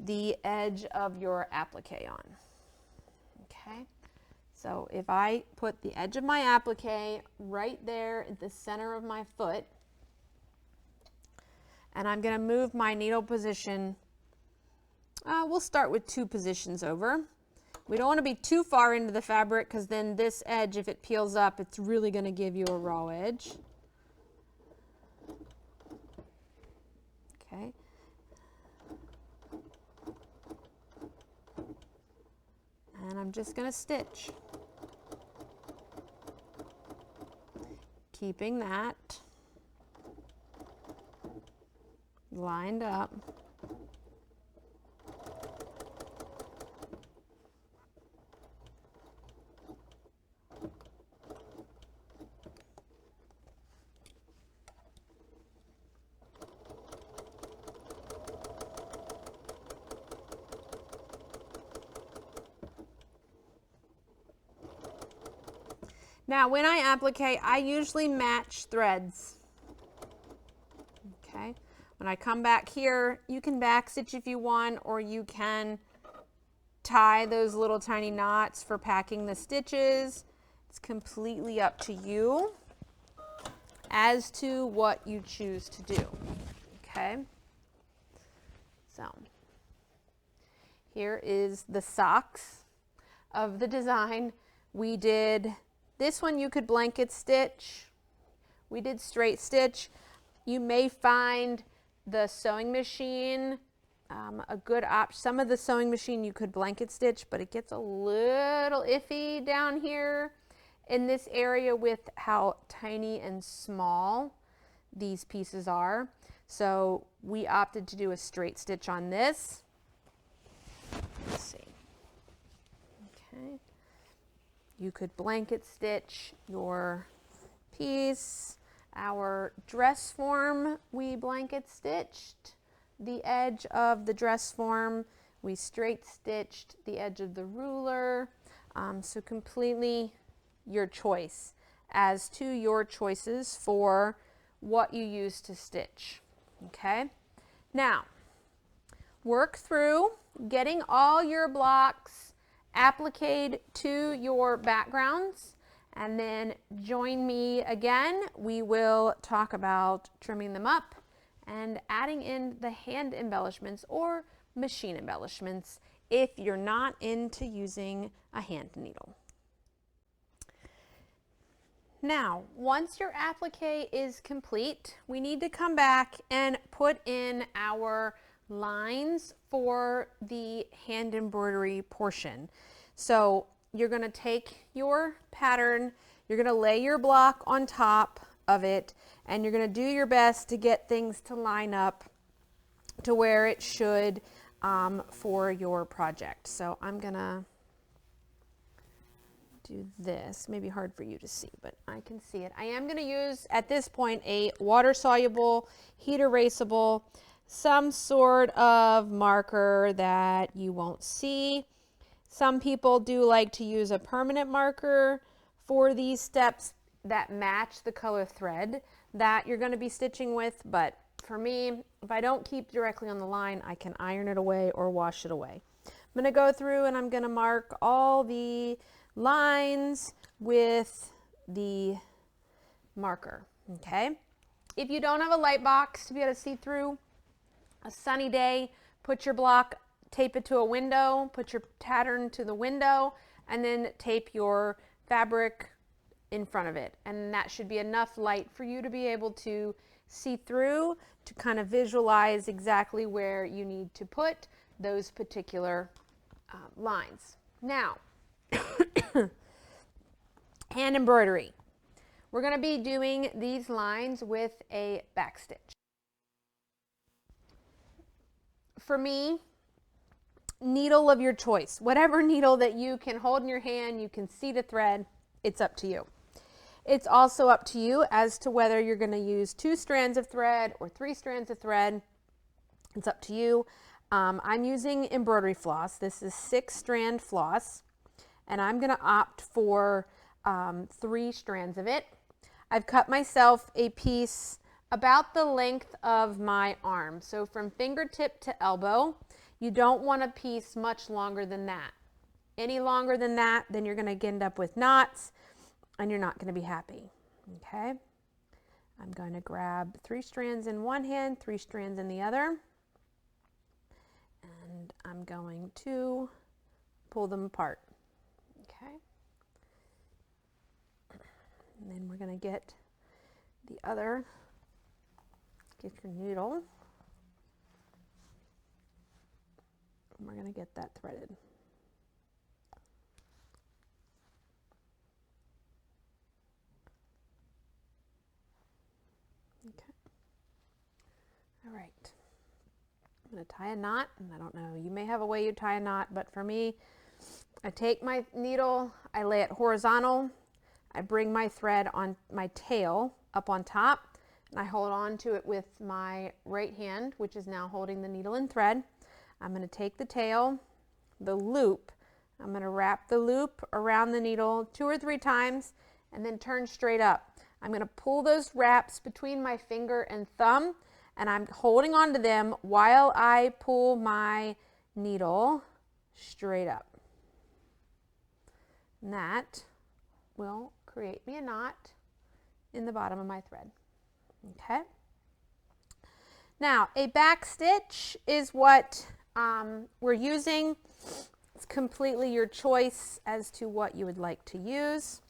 A: the edge of your applique on. Okay, so if I put the edge of my applique right there at the center of my foot, and I'm going to move my needle position, we'll start with 2 positions over. We don't want to be too far into the fabric because then this edge, if it peels up, it's really going to give you a raw edge. Okay. And I'm just going to stitch, keeping that lined up. Now, when I applique, I usually match threads. Okay. When I come back here, you can back stitch if you want, or you can tie those little tiny knots for packing the stitches. It's completely up to you as to what you choose to do. Okay. So here is the socks of the design. We did this one, you could blanket stitch. We did straight stitch. You may find the sewing machine a good option. Some of the sewing machine you could blanket stitch, but it gets a little iffy down here in this area with how tiny and small these pieces are. So we opted to do a straight stitch on this. Let's see. Okay. You could blanket stitch your piece. Our dress form, we blanket stitched the edge of the dress form. We straight stitched the edge of the ruler. So completely your choice as to your choices for what you use to stitch. Okay. Now, work through getting all your blocks appliqued to your backgrounds, and then join me again. We will talk about trimming them up and adding in the hand embellishments or machine embellishments if you're not into using a hand needle. Now, once your applique is complete, we need to come back and put in our lines for the hand embroidery portion. So you're going to take your pattern, you're going to lay your block on top of it, and you're going to do your best to get things to line up to where it should for your project. So I'm going to do this. Maybe hard for you to see, but I can see it. I am going to use at this point a water soluble, heat erasable, some sort of marker that you won't see. Some people do like to use a permanent marker for these steps that match the color thread that you're going to be stitching with, but for me, if I don't keep directly on the line, I can iron it away or wash it away. I'm going to go through and I'm going to mark all the lines with the marker. Okay. If you don't have a light box to be able to see through, a sunny day, put your block, tape it to a window, put your pattern to the window, and then tape your fabric in front of it. And that should be enough light for you to be able to see through to kind of visualize exactly where you need to put those particular lines. Now, hand embroidery. We're going to be doing these lines with a back stitch. For me, needle of your choice, whatever needle that you can hold in your hand, you can see the thread, it's up to you. It's also up to you as to whether you're going to use 2 strands of thread or 3 strands of thread. It's up to you. I'm using embroidery floss. This is 6-strand floss, and I'm going to opt for 3 strands of it. I've cut myself a piece about the length of my arm. So from fingertip to elbow, you don't want a piece much longer than that. Any longer than that, then you're going to end up with knots and you're not going to be happy. Okay. I'm going to grab 3 strands in one hand, 3 strands in the other. And I'm going to pull them apart. Okay. And then we're going to get the other, get your needle. And we're going to get that threaded. Okay. All right. I'm going to tie a knot, and I don't know, you may have a way you tie a knot, but for me, I take my needle, I lay it horizontal, I bring my thread on my tail up on top, and I hold on to it with my right hand, which is now holding the needle and thread. I'm going to take the tail, the loop, I'm going to wrap the loop around the needle 2 or 3 times, and then turn straight up. I'm going to pull those wraps between my finger and thumb, and I'm holding on to them while I pull my needle straight up. And that will create me a knot in the bottom of my thread. Okay. Now, a back stitch is what we're using. It's completely your choice as to what you would like to use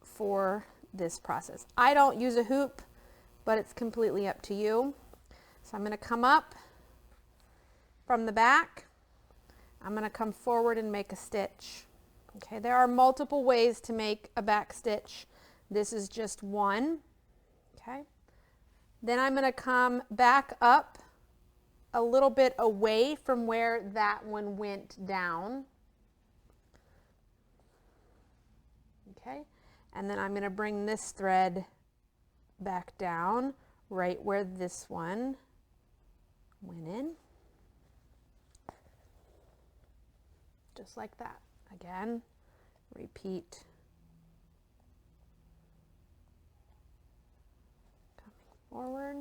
A: for this process. I don't use a hoop, but it's completely up to you. So I'm going to come up from the back. I'm going to come forward and make a stitch. Okay, there are multiple ways to make a back stitch. This is just one. Okay. Then I'm going to come back up a little bit away from where that one went down. Okay. And then I'm going to bring this thread back down right where this one went in. Just like that. Again, repeat. Coming forward.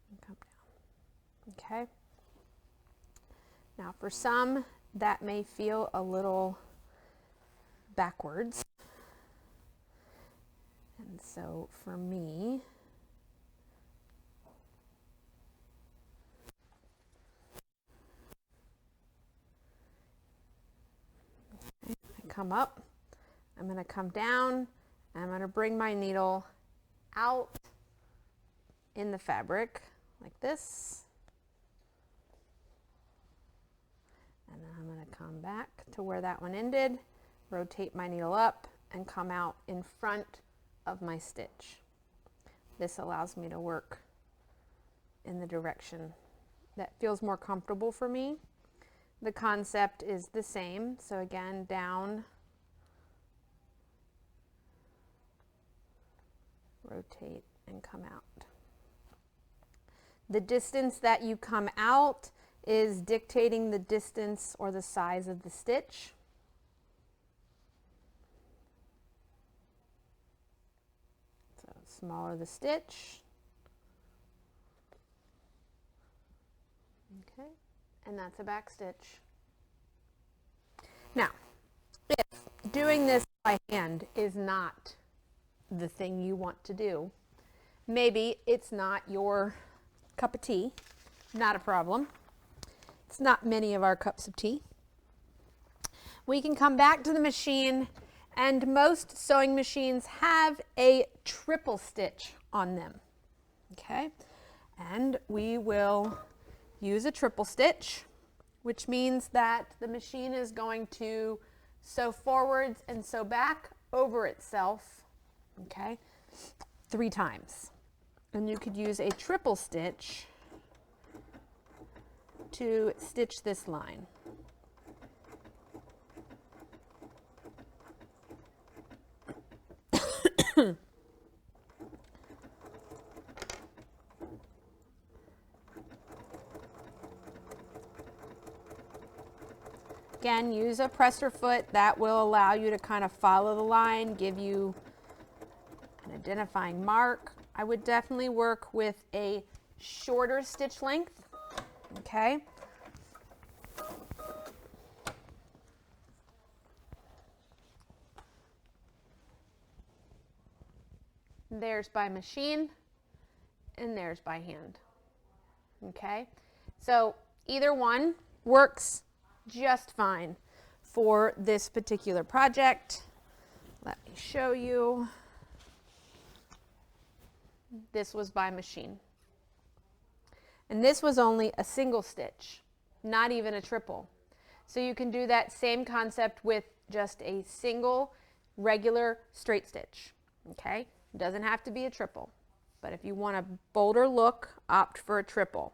A: And come down. Okay. Now for some, that may feel a little backwards. And so for me, I come up, I'm going to come down, and I'm going to bring my needle out in the fabric like this. And then I'm going to come back to where that one ended, rotate my needle up, and come out in front of my stitch. This allows me to work in the direction that feels more comfortable for me. The concept is the same. So again, down, rotate, and come out. The distance that you come out is dictating the distance or the size of the stitch. So smaller the stitch. Okay, and that's a back stitch. Now, if doing this by hand is not the thing you want to do, maybe it's not your cup of tea, not a problem. It's not many of our cups of tea. We can come back to the machine And most sewing machines have a triple stitch on them. Okay, and we will use a triple stitch, which means that the machine is going to sew forwards and sew back over itself, okay, 3 times. And you could use a triple stitch to stitch this line. Again, use a presser foot. That will allow you to kind of follow the line, give you an identifying mark. I would definitely work with a shorter stitch length, okay? There's by machine, and there's by hand, okay? So either one works just fine for this particular project. Let me show you. This was by machine. And this was only a single stitch, not even a triple. So you can do that same concept with just a single regular straight stitch, okay? It doesn't have to be a triple, but if you want a bolder look, opt for a triple.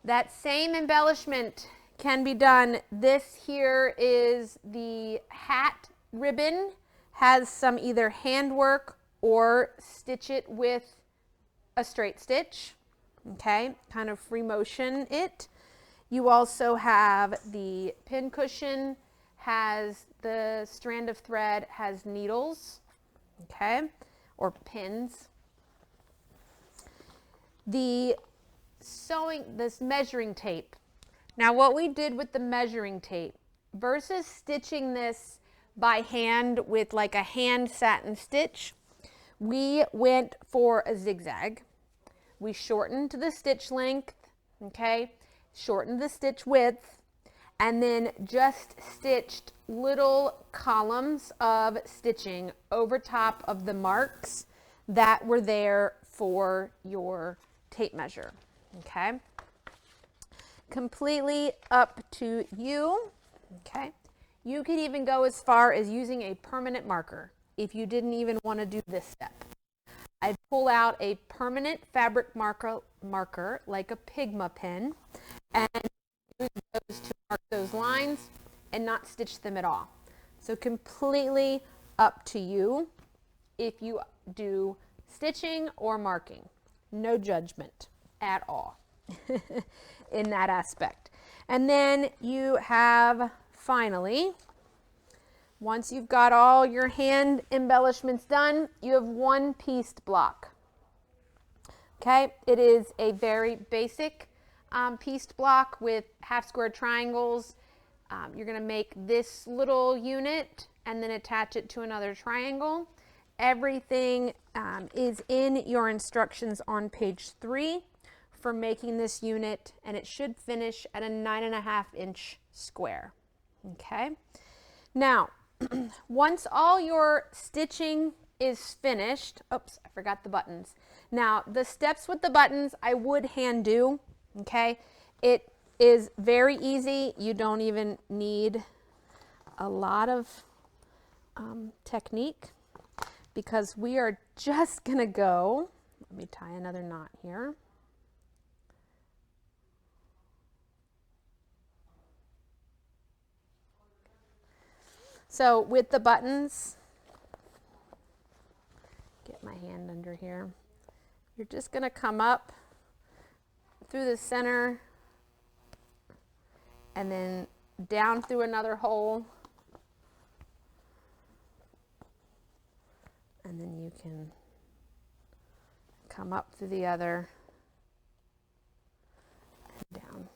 A: That same embellishment can be done. This here is the hat ribbon, has some either handwork or stitch it with a straight stitch, okay, kind of free motion it. You also have the pin cushion, has the strand of thread, has needles, okay, or pins. This measuring tape. Now what we did with the measuring tape versus stitching this by hand with like a hand satin stitch, we went for a zigzag. We shortened the stitch length, okay, shortened the stitch width, and then just stitched little columns of stitching over top of the marks that were there for your tape measure, okay? Completely up to you, okay? You could even go as far as using a permanent marker if you didn't even want to do this step. I'd pull out a permanent fabric marker like a Pigma pen and use those to mark those lines and not stitch them at all. So completely up to you if you do stitching or marking. No judgment at all in that aspect. And then you have finally, once you've got all your hand embellishments done, you have one pieced block. Okay, it is a very basic pieced block with half square triangles. You're going to make this little unit and then attach it to another triangle. Everything is in your instructions on page 3 for making this unit, and it should finish at a 9.5 inch square. Okay, now once all your stitching is finished, oops, I forgot the buttons. Now the steps with the buttons I would hand do, okay? It is very easy. You don't even need a lot of technique because we are just gonna go, let me tie another knot here. So with the buttons, get my hand under here, you're just going to come up through the center and then down through another hole, and then you can come up through the other and down.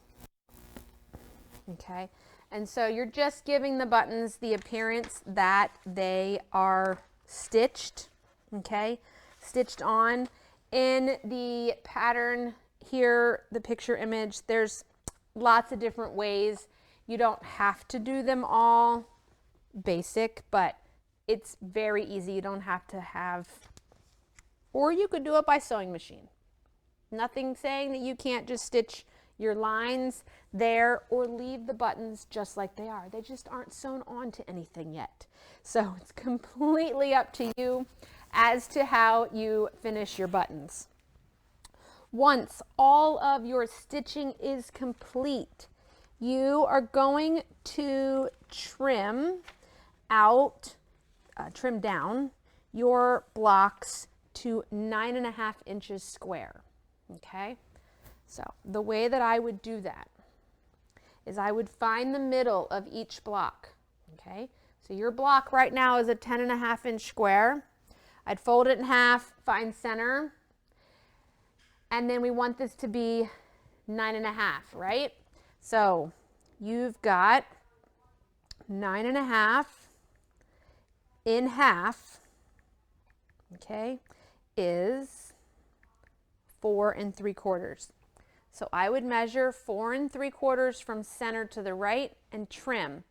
A: Okay. And so you're just giving the buttons the appearance that they are stitched, okay, stitched on. In the pattern here, the picture image, there's lots of different ways. You don't have to do them all basic, but it's very easy. You don't have to have, or you could do it by sewing machine. Nothing saying that you can't just stitch your lines there or leave the buttons just like they are. They just aren't sewn onto anything yet. So it's completely up to you as to how you finish your buttons. Once all of your stitching is complete, you are going to trim down your blocks to 9.5 inches square. Okay, so the way that I would do that is I would find the middle of each block. Okay, so your block right now is a 10.5 inch square. I'd fold it in half, find center, and then we want this to be 9.5, right? So you've got 9.5 in half, okay, is 4 3/4. So I would measure 4 3/4 from center to the right and trim.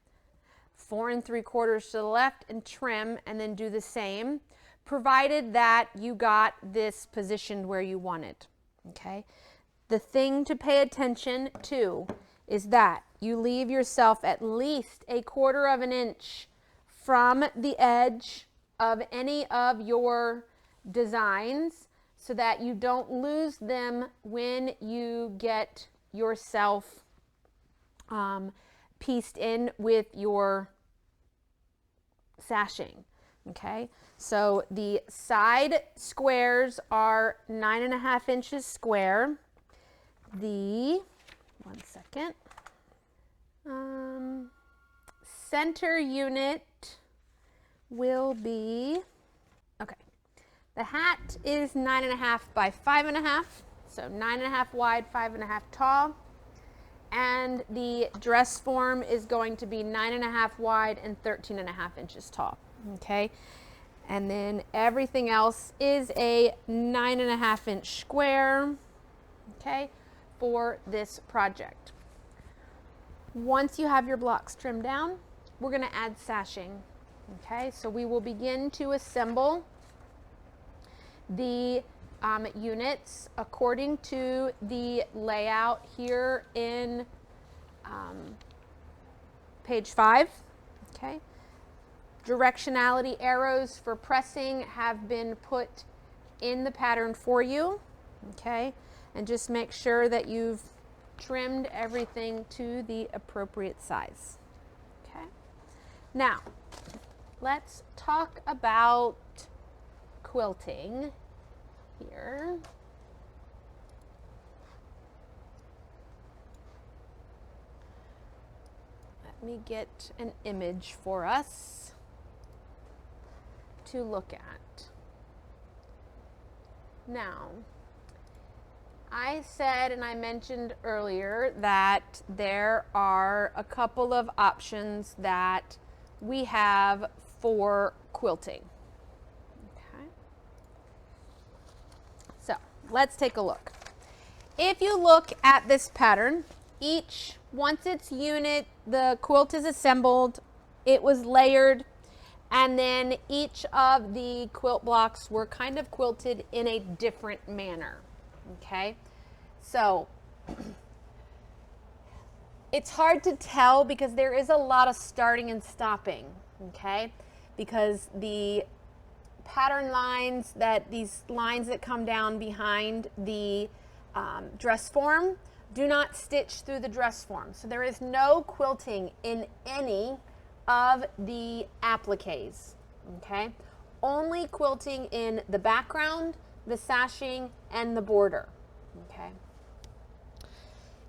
A: 4 3/4 to the left and trim, and then do the same, provided that you got this positioned where you want it. Okay. The thing to pay attention to is that you leave yourself at least 1/4 inch from the edge of any of your designs so that you don't lose them when you get yourself pieced in with your sashing. Okay, so the side squares are 9.5 inches square. The, one second, center unit will be, okay, the hat is 9.5 by 5.5, so 9.5 wide, 5.5 tall. And the dress form is going to be 9.5 wide and 13.5 inches tall. Okay, and then everything else is a 9.5 inch square, okay, for this project. Once you have your blocks trimmed down, we're going to add sashing. Okay, so we will begin to assemble the units according to the layout here in page 5. Okay, directionality arrows for pressing have been put in the pattern for you. Okay, and just make sure that you've trimmed everything to the appropriate size. Okay, now let's talk about quilting here. Let me get an image for us to look at. Now, I said and I mentioned earlier that there are a couple of options that we have for quilting. Okay. So let's take a look. If you look at this pattern, once its unit, the quilt is assembled, it was layered, and then each of the quilt blocks were kind of quilted in a different manner. Okay, so it's hard to tell because there is a lot of starting and stopping, okay, because the pattern lines, these lines that come down behind the dress form do not stitch through the dress form. So there is no quilting in any of the appliques, okay? Only quilting in the background, the sashing, and the border, okay?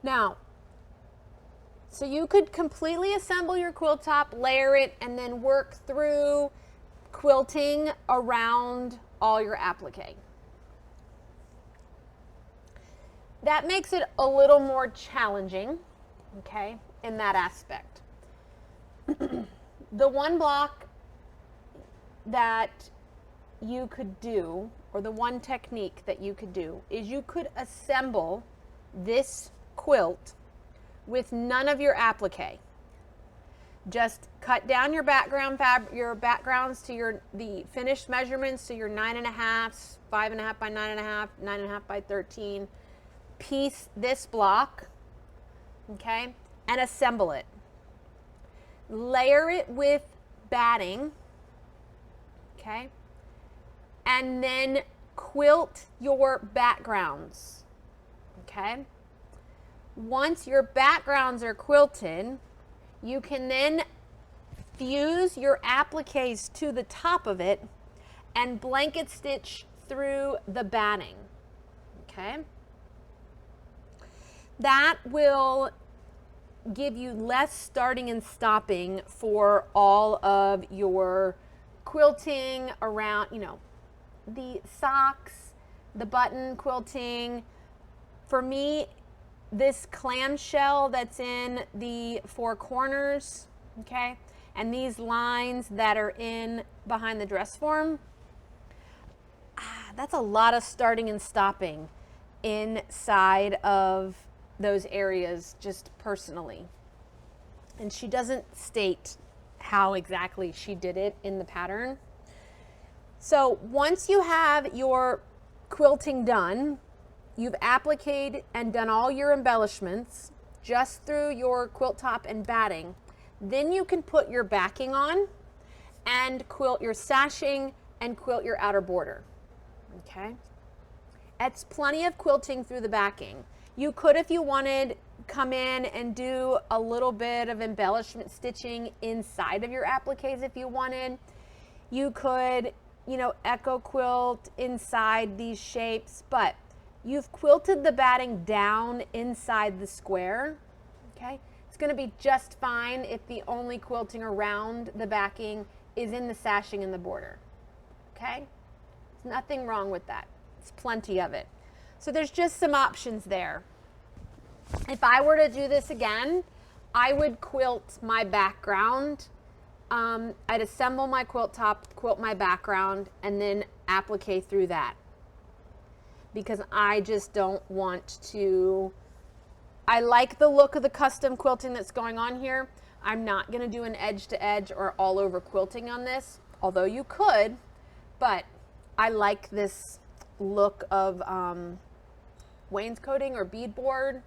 A: Now, so you could completely assemble your quilt top, layer it, and then work through quilting around all your applique. That makes it a little more challenging, okay, in that aspect. The one block that you could do, or the one technique that you could do, is you could assemble this quilt with none of your applique. Just cut down your backgrounds to the finished measurements, so your 9.5, 5.5 by 9.5, 9.5 by 13. Piece this block, okay, and assemble it. Layer it with batting, okay, and then quilt your backgrounds, okay. Once your backgrounds are quilted, you can then fuse your appliques to the top of it and blanket stitch through the batting, okay. That will give you less starting and stopping for all of your quilting around, you know, the socks, the button quilting. For me, this clamshell that's in the four corners, okay, and these lines that are in behind the dress form, that's a lot of starting and stopping inside of those areas, just personally. And she doesn't state how exactly she did it in the pattern. So once you have your quilting done, you've appliqued and done all your embellishments just through your quilt top and batting, then you can put your backing on and quilt your sashing and quilt your outer border, okay? That's plenty of quilting through the backing. You could, if you wanted, come in and do a little bit of embellishment stitching inside of your appliques if you wanted. You could, you know, echo quilt inside these shapes, but you've quilted the batting down inside the square, okay? It's gonna be just fine if the only quilting around the backing is in the sashing and the border, okay? There's nothing wrong with that. It's plenty of it. So there's just some options there. If I were to do this again, I would quilt my background. I'd assemble my quilt top, quilt my background, and then applique through that. Because I just don't want to, I like the look of the custom quilting that's going on here. I'm not gonna do an edge to edge or all over quilting on this, although you could, but I like this look of wainscoting or beadboard,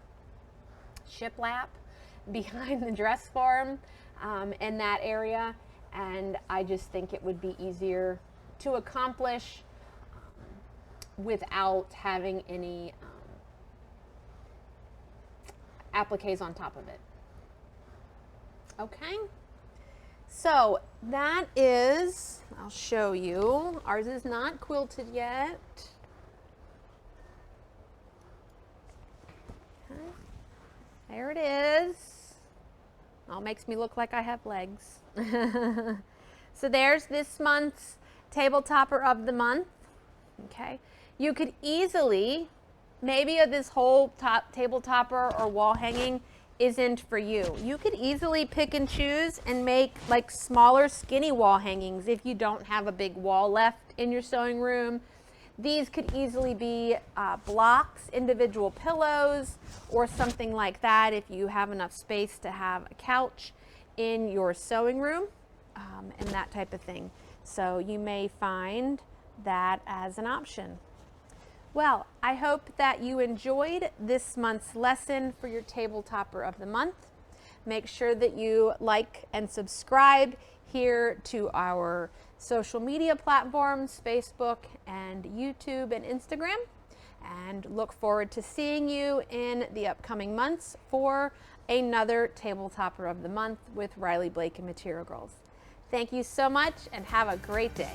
A: shiplap behind the dress form in that area, and I just think it would be easier to accomplish without having any appliques on top of it. Okay, so that is, I'll show you, ours is not quilted yet. Okay. There it is. All makes me look like I have legs. So there's this month's table topper of the month. Okay, you could easily, maybe this whole table topper or wall hanging isn't for you. You could easily pick and choose and make like smaller skinny wall hangings if you don't have a big wall left in your sewing room. These could easily be blocks, individual pillows, or something like that if you have enough space to have a couch in your sewing room and that type of thing. So you may find that as an option. Well, I hope that you enjoyed this month's lesson for your table topper of the month. Make sure that you like and subscribe here to our social media platforms, Facebook and YouTube and Instagram, and look forward to seeing you in the upcoming months for another table topper of the month with Riley Blake and Material Girls. Thank you so much and have a great day.